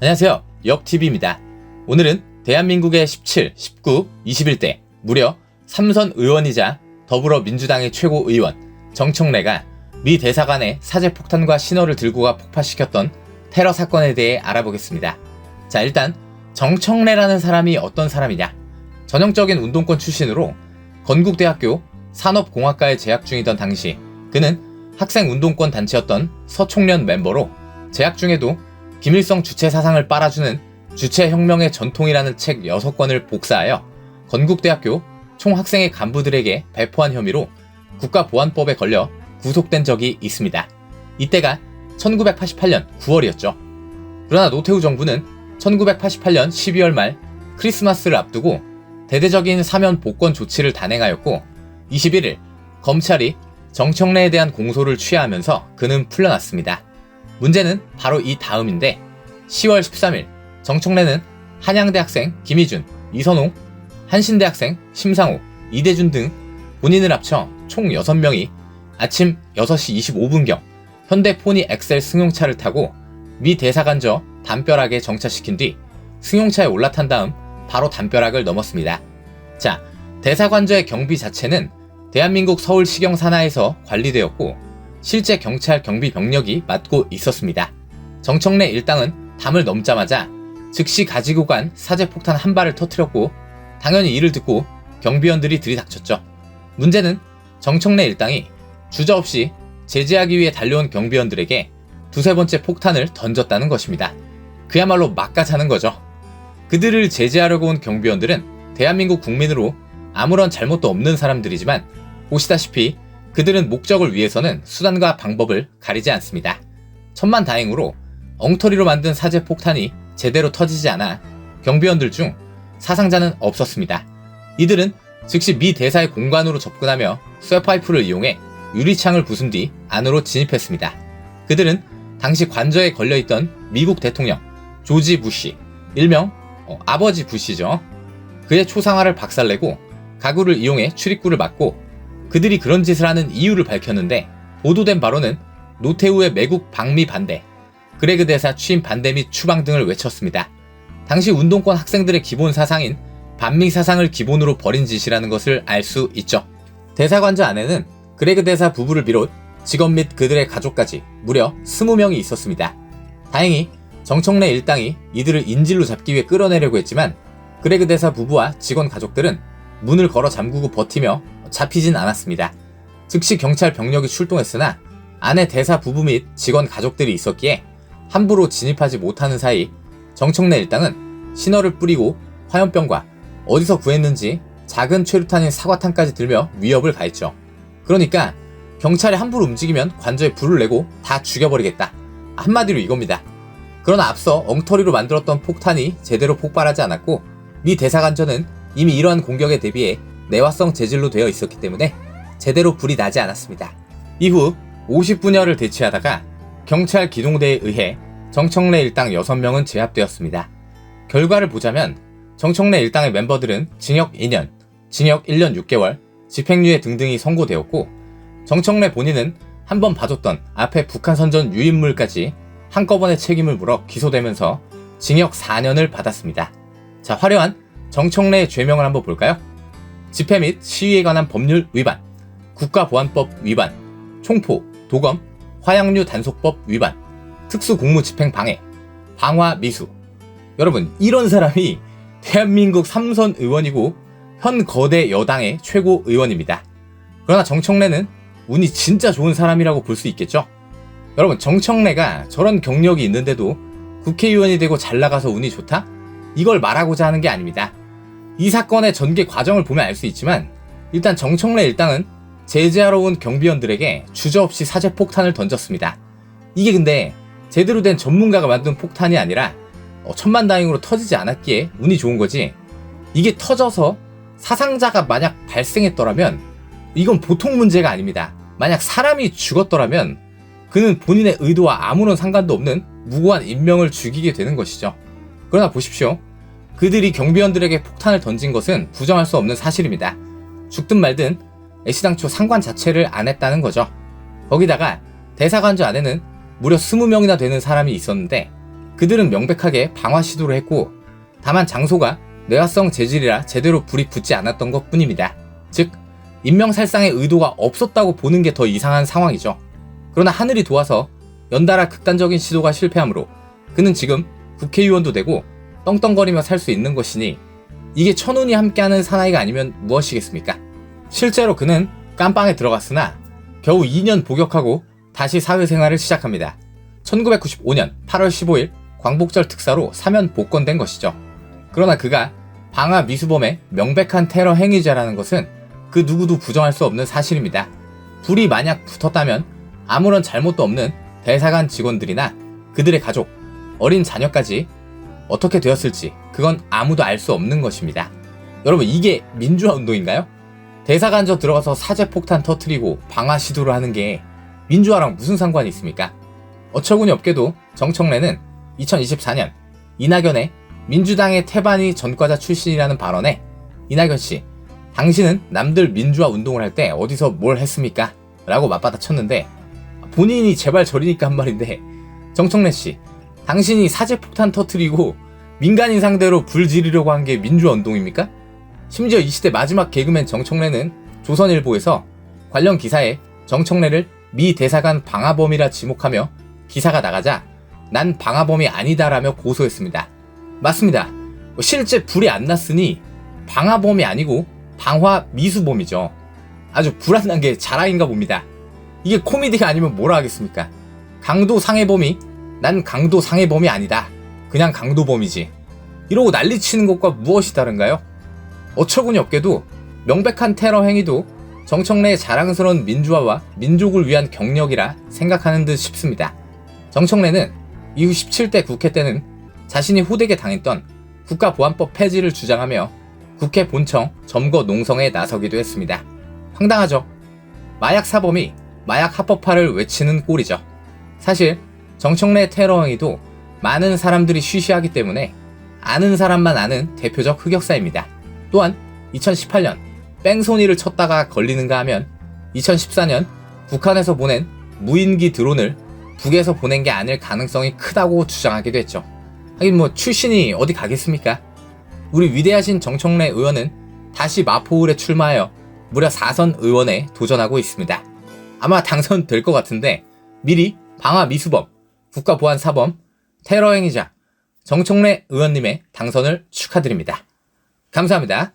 안녕하세요. 역TV입니다. 오늘은 대한민국의 17, 19, 21대 무려 3선 의원이자 더불어민주당의 최고의원 정청래가 미 대사관에 사제폭탄과 신호를 들고 가 폭파시켰던 테러 사건에 대해 알아보겠습니다. 자, 일단 정청래라는 사람이 어떤 사람이냐? 전형적인 운동권 출신으로 건국대학교 산업공학과에 재학 중이던 당시 그는 학생 운동권 단체였던 서총련 멤버로 재학 중에도 김일성 주체 사상을 빨아주는 주체혁명의 전통이라는 책 6권을 복사하여 건국대학교 총학생회 간부들에게 배포한 혐의로 국가보안법에 걸려 구속된 적이 있습니다. 이때가 1988년 9월이었죠. 그러나 노태우 정부는 1988년 12월 말 크리스마스를 앞두고 대대적인 사면 복권 조치를 단행하였고 21일 검찰이 정청래에 대한 공소를 취하하면서 그는 풀려났습니다. 문제는 바로 이 다음인데 10월 13일 정청래는 한양대학생 김희준, 이선홍, 한신대학생 심상호, 이대준 등 본인을 합쳐 총 6명이 아침 6시 25분경 현대 포니 엑셀 승용차를 타고 미 대사관저 담벼락에 정차시킨 뒤 승용차에 올라탄 다음 바로 담벼락을 넘었습니다. 자, 대사관저의 경비 자체는 대한민국 서울시경 산하에서 관리되었고 실제 경찰 경비 병력이 맡고 있었습니다. 정청래 일당은 담을 넘자마자 즉시 가지고 간 사제폭탄 한 발을 터뜨렸고 당연히 이를 듣고 경비원들이 들이닥쳤죠. 문제는 정청래 일당이 주저없이 제지하기 위해 달려온 경비원들에게 두세 번째 폭탄을 던졌다는 것입니다. 그야말로 막가자는 거죠. 그들을 제지하려고 온 경비원들은 대한민국 국민으로 아무런 잘못도 없는 사람들이지만 보시다시피 그들은 목적을 위해서는 수단과 방법을 가리지 않습니다. 천만다행으로 엉터리로 만든 사제폭탄이 제대로 터지지 않아 경비원들 중 사상자는 없었습니다. 이들은 즉시 미 대사의 공간으로 접근하며 쇠파이프를 이용해 유리창을 부순 뒤 안으로 진입했습니다. 그들은 당시 관저에 걸려있던 미국 대통령 조지 부시, 일명 아버지 부시죠. 그의 초상화를 박살내고 가구를 이용해 출입구를 막고 그들이 그런 짓을 하는 이유를 밝혔는데 보도된 바로는 노태우의 매국 방미 반대, 그레그 대사 취임 반대 및 추방 등을 외쳤습니다. 당시 운동권 학생들의 기본 사상인 반미 사상을 기본으로 벌인 짓이라는 것을 알 수 있죠. 대사관저 안에는 그레그 대사 부부를 비롯 직원 및 그들의 가족까지 무려 20명이 있었습니다. 다행히 정청래 일당이 이들을 인질로 잡기 위해 끌어내려고 했지만 그레그 대사 부부와 직원 가족들은 문을 걸어 잠그고 버티며 잡히진 않았습니다. 즉시 경찰 병력이 출동했으나 안에 대사 부부 및 직원 가족들이 있었기에 함부로 진입하지 못하는 사이 정청래 일당은 신호를 뿌리고 화염병과 어디서 구했는지 작은 최루탄인 사과탄까지 들며 위협을 가했죠. 그러니까 경찰이 함부로 움직이면 관저에 불을 내고 다 죽여버리겠다. 한마디로 이겁니다. 그러나 앞서 엉터리로 만들었던 폭탄이 제대로 폭발하지 않았고 미 대사관저는 이미 이러한 공격에 대비해 내화성 재질로 되어 있었기 때문에 제대로 불이 나지 않았습니다. 이후 50분여를 대치하다가 경찰 기동대에 의해 정청래 일당 6명은 제압되었습니다. 결과를 보자면 정청래 일당의 멤버들은 징역 2년, 징역 1년 6개월, 집행유예 등등이 선고되었고 정청래 본인은 한번 봐줬던 앞에 북한 선전 유인물까지 한꺼번에 책임을 물어 기소되면서 징역 4년을 받았습니다. 자, 화려한 정청래의 죄명을 한번 볼까요? 집회 및 시위에 관한 법률 위반, 국가보안법 위반, 총포, 도검, 화약류 단속법 위반, 특수공무집행 방해, 방화 미수. 여러분, 이런 사람이 대한민국 3선 의원이고 현 거대 여당의 최고 의원입니다. 그러나 정청래는 운이 진짜 좋은 사람이라고 볼 수 있겠죠? 여러분, 정청래가 저런 경력이 있는데도 국회의원이 되고 잘 나가서 운이 좋다? 이걸 말하고자 하는 게 아닙니다. 이 사건의 전개 과정을 보면 알 수 있지만 일단 정청래 일당은 제재하러 온 경비원들에게 주저없이 사제폭탄을 던졌습니다. 이게 근데 제대로 된 전문가가 만든 폭탄이 아니라 천만다행으로 터지지 않았기에 운이 좋은 거지, 이게 터져서 사상자가 만약 발생했더라면 이건 보통 문제가 아닙니다. 만약 사람이 죽었더라면 그는 본인의 의도와 아무런 상관도 없는 무고한 인명을 죽이게 되는 것이죠. 그러나 보십시오. 그들이 경비원들에게 폭탄을 던진 것은 부정할 수 없는 사실입니다. 죽든 말든 애시당초 상관 자체를 안 했다는 거죠. 거기다가 대사관저 안에는 무려 20명이나 되는 사람이 있었는데 그들은 명백하게 방화 시도를 했고 다만 장소가 내화성 재질이라 제대로 불이 붙지 않았던 것 뿐입니다. 즉 인명살상의 의도가 없었다고 보는 게 더 이상한 상황이죠. 그러나 하늘이 도와서 연달아 극단적인 시도가 실패하므로 그는 지금 국회의원도 되고 떵떵거리며 살 수 있는 것이니 이게 천운이 함께하는 사나이가 아니면 무엇이겠습니까? 실제로 그는 깜빵에 들어갔으나 겨우 2년 복역하고 다시 사회생활을 시작합니다. 1995년 8월 15일 광복절 특사로 사면 복권된 것이죠. 그러나 그가 방화 미수범의 명백한 테러 행위자라는 것은 그 누구도 부정할 수 없는 사실입니다. 불이 만약 붙었다면 아무런 잘못도 없는 대사관 직원들이나 그들의 가족, 어린 자녀까지 어떻게 되었을지 그건 아무도 알 수 없는 것입니다. 여러분 이게 민주화 운동인가요? 대사관저 들어가서 사제폭탄 터트리고 방화 시도를 하는 게 민주화랑 무슨 상관이 있습니까? 어처구니 없게도 정청래는 2024년 이낙연의 민주당의 태반이 전과자 출신이라는 발언에 이낙연씨, 당신은 남들 민주화 운동을 할 때 어디서 뭘 했습니까? 라고 맞받아 쳤는데 본인이 제발 저리니까 한 말인데 정청래씨, 당신이 사제폭탄 터트리고 민간인 상대로 불 지르려고 한 게 민주화 운동입니까? 심지어 이 시대 마지막 개그맨 정청래는 조선일보에서 관련 기사에 정청래를 미 대사관 방화범이라 지목하며 기사가 나가자 난 방화범이 아니다라며 고소했습니다. 맞습니다. 실제 불이 안 났으니 방화범이 아니고 방화 미수범이죠. 아주 불안한 게 자랑인가 봅니다. 이게 코미디가 아니면 뭐라 하겠습니까? 강도 상해범이 난 강도 상해범이 아니다. 그냥 강도범이지. 이러고 난리치는 것과 무엇이 다른가요? 어처구니 없게도 명백한 테러 행위도 정청래의 자랑스러운 민주화와 민족을 위한 경력이라 생각하는 듯 싶습니다. 정청래는 이후 17대 국회 때는 자신이 호되게 당했던 국가보안법 폐지를 주장하며 국회 본청 점거 농성에 나서기도 했습니다. 황당하죠? 마약 사범이 마약 합법화를 외치는 꼴이죠. 사실 정청래 테러 행위도 많은 사람들이 쉬쉬하기 때문에 아는 사람만 아는 대표적 흑역사입니다. 또한 2018년 뺑소니를 쳤다가 걸리는가 하면 2014년 북한에서 보낸 무인기 드론을 북에서 보낸 게 아닐 가능성이 크다고 주장하기도 했죠. 하긴 뭐 출신이 어디 가겠습니까? 우리 위대하신 정청래 의원은 다시 마포울에 출마하여 무려 4선 의원에 도전하고 있습니다. 아마 당선될 것 같은데 미리 방화 미수범, 국가보안사범, 테러 행위자 정청래 의원님의 당선을 축하드립니다. 감사합니다.